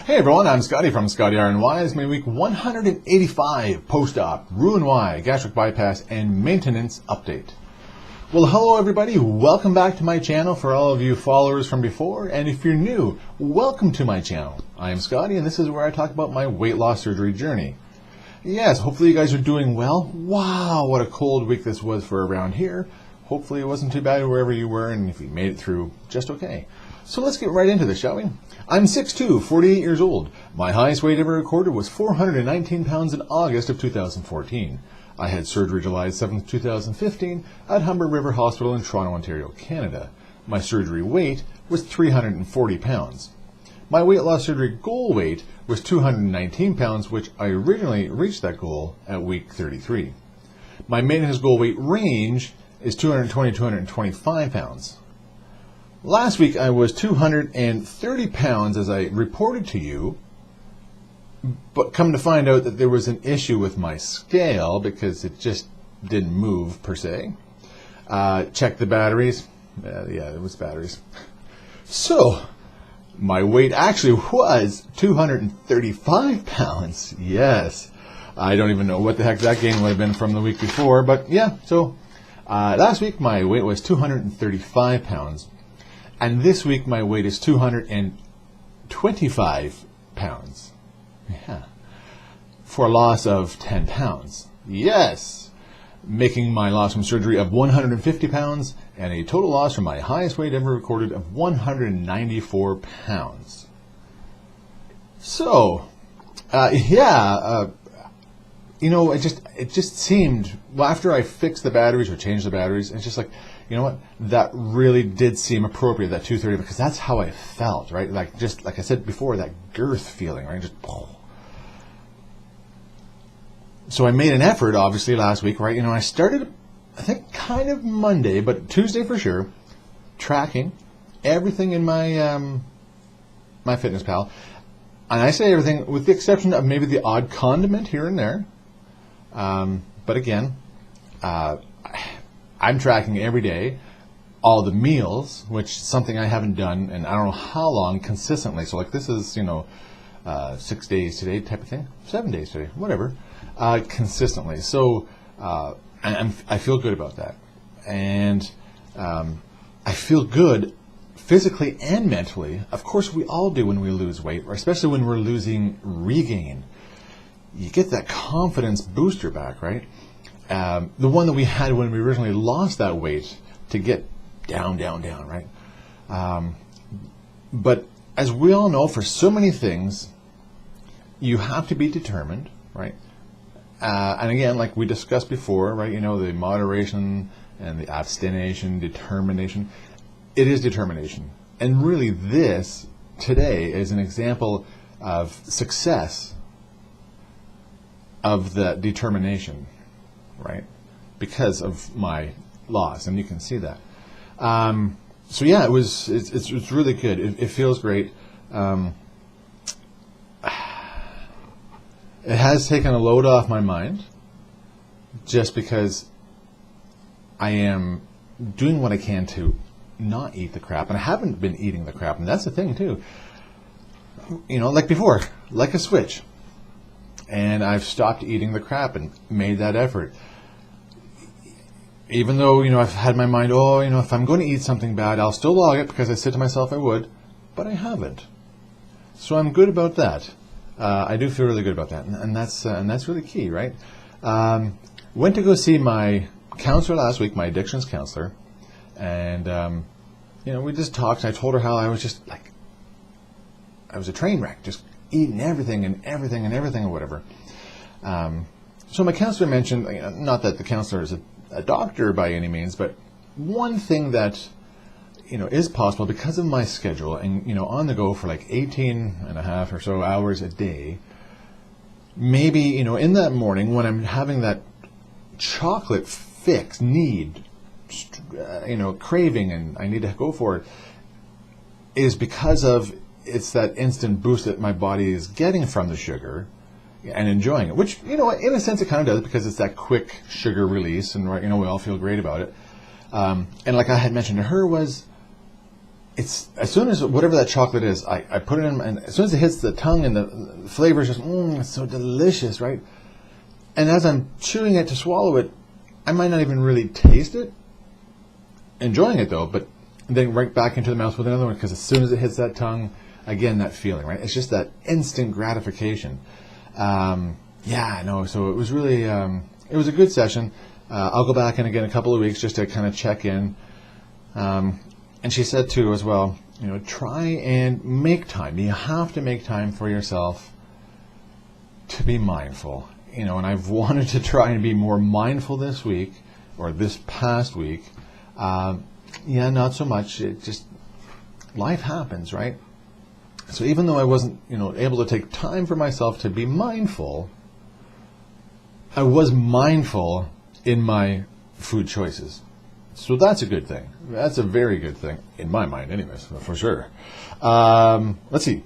Hey everyone, I'm Skotti from Skotti RNY. It's my week 185 post-op, Roux-en-Y, gastric bypass, and maintenance update. Well, hello everybody. Welcome back to my channel for all of you followers from before. And if you're new, welcome to my channel. I am Skotti, and this is where I talk about my weight loss surgery journey. Yes, hopefully you guys are doing well. Wow, what a cold week this was for around here. Hopefully it wasn't too bad wherever you were, and if you made it through, just okay. So let's get right into this, shall we? I'm 6'2", 48 years old. My highest weight ever recorded was 419 pounds in August of 2014. I had surgery July 7, 2015 at Humber River Hospital in Toronto, Ontario, Canada. My surgery weight was 340 pounds. My weight loss surgery goal weight was 219 pounds, which I originally reached that goal at week 33. My maintenance goal weight range is 220 to 225 pounds. Last week I was 230 pounds as I reported to you, but come to find out that there was an issue with my scale because it just didn't move per se. Checked the batteries. Yeah, it was batteries. So my weight actually was 235 pounds. Yes. I don't even know what the heck that gain would have been from the week before, but yeah, so last week my weight was 235 pounds. And this week my weight is 225 pounds. Yeah. For a loss of 10 pounds. Yes. Making my loss from surgery of 150 pounds and a total loss from my highest weight ever recorded of 194 pounds. So, you know, it just seemed, well, after I fixed the batteries or changed the batteries, it's just like, you know what, that really did seem appropriate, that 230, because that's how I felt, right? Like, just like I said before, that girth feeling, right? Just, so I made an effort, obviously, last week, right? You know, I started, I think, kind of Monday, but Tuesday for sure, tracking everything in my my Fitness Pal. And I say everything with the exception of maybe the odd condiment here and there. But again, I'm tracking every day, all the meals, which is something I haven't done in I don't know how long consistently. So like this is, you know, 6 days today type of thing, 7 days today, whatever, consistently. So I feel good about that. And I feel good physically and mentally. Of course, we all do when we lose weight, or especially when we're losing regain. You get that confidence booster back, right? The one that we had when we originally lost that weight to get down, right? But as we all know, for so many things, you have to be determined, right? And again, like we discussed before, right? You know, the moderation and the abstination, determination. It is determination. And really this, today, is an example of success of the determination, right? Because of my loss, and you can see that. So yeah, it's really good. It feels great. It has taken a load off my mind, just because I am doing what I can to not eat the crap, and I haven't been eating the crap, and that's the thing too. You know, like before, like a switch. And I've stopped eating the crap and made that effort. Even though, you know, I've had my mind, oh, you know, if I'm going to eat something bad, I'll still log it because I said to myself I would, but I haven't. So I'm good about that. I do feel really good about that, and that's really key, right? Went to go see my counselor last week, my addictions counselor, and you know, we just talked. And I told her how I was just like, I was a train wreck, just eating everything or whatever. So my counselor mentioned, not that the counselor is a doctor by any means, but one thing that, you know, is possible because of my schedule and, you know, on the go for like 18 and a half or so hours a day, maybe, you know, in that morning when I'm having that chocolate fix, need, you know, craving, and I need to go for it, is because of it's that instant boost that my body is getting from the sugar and enjoying it, which, you know, in a sense it kind of does because it's that quick sugar release, and, right, you know, we all feel great about it. And like I had mentioned to her was, it's as soon as whatever that chocolate is, I put it in, and as soon as it hits the tongue and the flavor is just, it's so delicious, right? And as I'm chewing it to swallow it, I might not even really taste it, enjoying it though, but then right back into the mouth with another one, because as soon as it hits that tongue, again, that feeling, right? It's just that instant gratification. Yeah, no, so it was really, it was a good session. I'll go back in again a couple of weeks just to kind of check in. And she said too as well, try and make time. You have to make time for yourself to be mindful. And I've wanted to try and be more mindful this week, or this past week. Yeah, not so much. It just, life happens, right? So even though I wasn't, able to take time for myself to be mindful, I was mindful in my food choices. So that's a good thing. That's a very good thing, in my mind anyways, for sure. Let's see.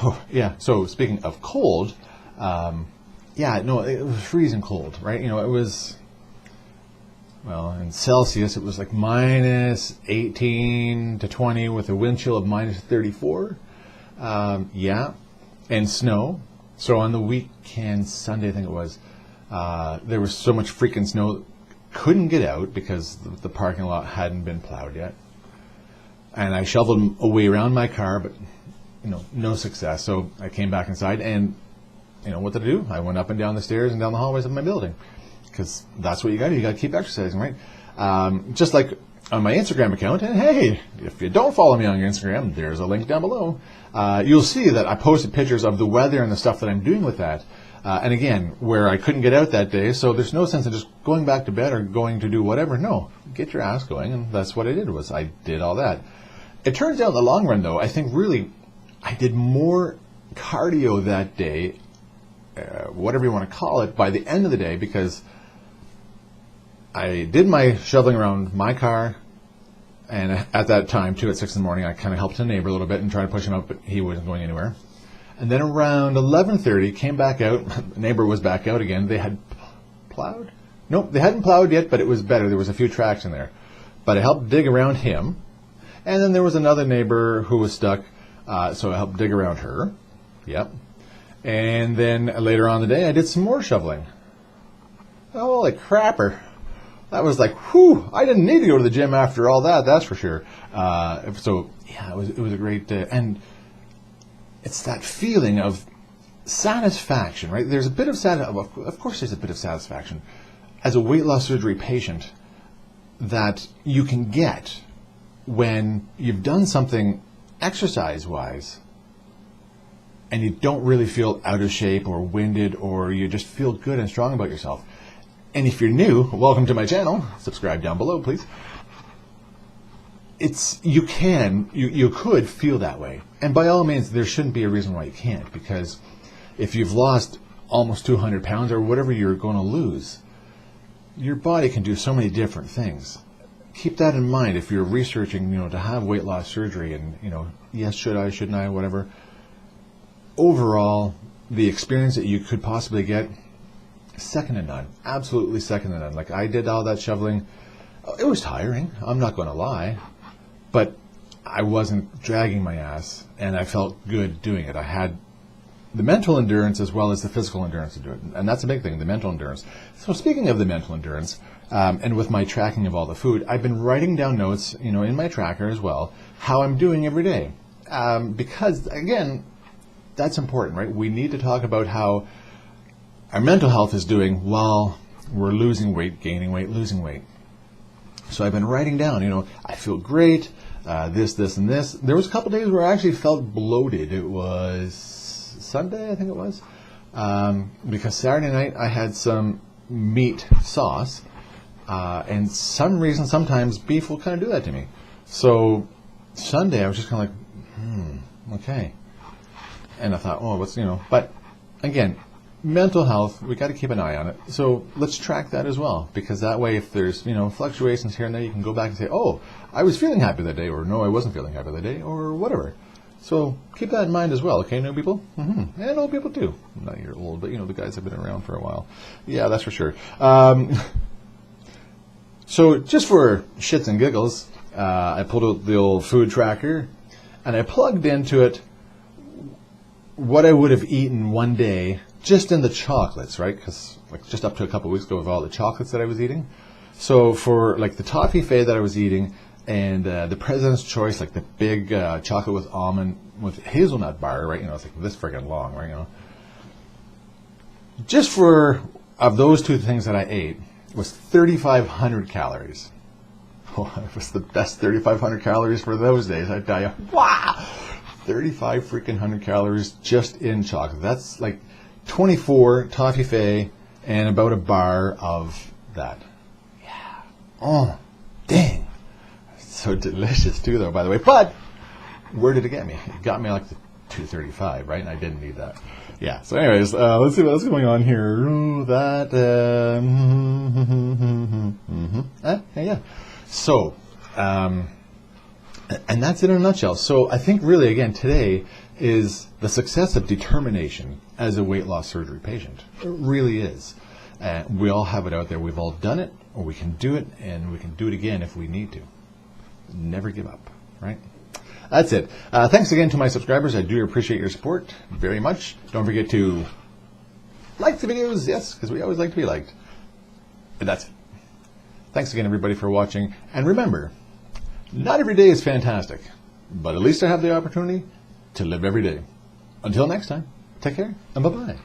Oh, yeah, so speaking of cold, yeah, no, it was freezing cold, right? It was, well, in Celsius, it was like minus 18 to 20 with a wind chill of minus 34. Yeah, and snow. So on the weekend, Sunday, I think it was, there was so much freaking snow, couldn't get out because the parking lot hadn't been plowed yet. And I shoveled a way around my car, but, no success. So I came back inside and, what did I do? I went up and down the stairs and down the hallways of my building. Because that's what you got to do. You got to keep exercising, right? Just like on my Instagram account. And hey, if you don't follow me on Instagram, there's a link down below. You'll see that I posted pictures of the weather and the stuff that I'm doing with that. And again, where I couldn't get out that day, so there's no sense in just going back to bed or going to do whatever. No, get your ass going, and that's what I did. I did all that. It turns out in the long run, though, I think really I did more cardio that day, whatever you want to call it, by the end of the day, because I did my shoveling around my car, and at that time, too, at 6 in the morning, I kind of helped a neighbor a little bit and tried to push him up, but he wasn't going anywhere. And then around 11:30, came back out. The neighbor was back out again. They had plowed? Nope, they hadn't plowed yet, but it was better. There was a few tracks in there. But I helped dig around him. And then there was another neighbor who was stuck, so I helped dig around her. Yep. And then later on in the day, I did some more shoveling. Holy crapper. That was like, whew, I didn't need to go to the gym after all that, that's for sure. So, yeah, it was a great day. And it's that feeling of satisfaction, right? There's a bit of of course there's a bit of satisfaction as a weight loss surgery patient that you can get when you've done something exercise-wise and you don't really feel out of shape or winded, or you just feel good and strong about yourself. And if you're new, welcome to my channel. Subscribe down below, please. You could feel that way. And by all means, there shouldn't be a reason why you can't, because if you've lost almost 200 pounds or whatever you're going to lose, your body can do so many different things. Keep that in mind if you're researching, to have weight loss surgery and, yes, should I, shouldn't I, whatever. Overall, the experience that you could possibly get, second to none. Absolutely second to none. Like, I did all that shoveling. It was tiring. I'm not going to lie. But I wasn't dragging my ass, and I felt good doing it. I had the mental endurance as well as the physical endurance to do it. And that's a big thing, the mental endurance. So speaking of the mental endurance, and with my tracking of all the food, I've been writing down notes, in my tracker as well, how I'm doing every day. Because, again, that's important, right? We need to talk about how our mental health is doing while we're losing weight, gaining weight, losing weight. So I've been writing down, I feel great, this, and this. There was a couple days where I actually felt bloated. It was Sunday, I think it was, because Saturday night I had some meat sauce, and some reason sometimes beef will kind of do that to me. So Sunday I was just kind of like, okay. And I thought, but again, mental health, we got to keep an eye on it. So let's track that as well, because that way if there's, fluctuations here and there, you can go back and say, oh, I was feeling happy that day, or no, I wasn't feeling happy that day, or whatever. So keep that in mind as well, okay, new people? And old people too. Not you're old, but the guys have been around for a while. Yeah, that's for sure. So just for shits and giggles, I pulled out the old food tracker, and I plugged into it what I would have eaten one day just in the chocolates, right? Because like just up to a couple of weeks ago with all the chocolates that I was eating. So for like the toffee fay that I was eating and the President's Choice, like the big chocolate with almond with hazelnut bar, right? You know, it's like this friggin' long, right? You know, just for of those two things that I ate was 3,500 calories. Oh, it was the best 3,500 calories for those days, I tell you. Wow! 35 freaking hundred calories just in chocolate. That's like 24 toffee fay and about a bar of that. Yeah. Oh, dang. So delicious too, though, by the way. But where did it get me? It got me like the 235, right? And I didn't need that. Yeah. So, anyways, let's see what's going on here. Ooh, that. Yeah. So, and that's it in a nutshell. So I think really, again, today is the success of determination as a weight loss surgery patient. It really is. We all have it out there. We've all done it, or we can do it, and we can do it again if we need to. Never give up, right? That's it. Thanks again to my subscribers. I do appreciate your support very much. Don't forget to like the videos, yes, because we always like to be liked. And that's it. Thanks again, everybody, for watching. And remember, not every day is fantastic, but at least I have the opportunity to live every day. Until next time, take care and bye-bye.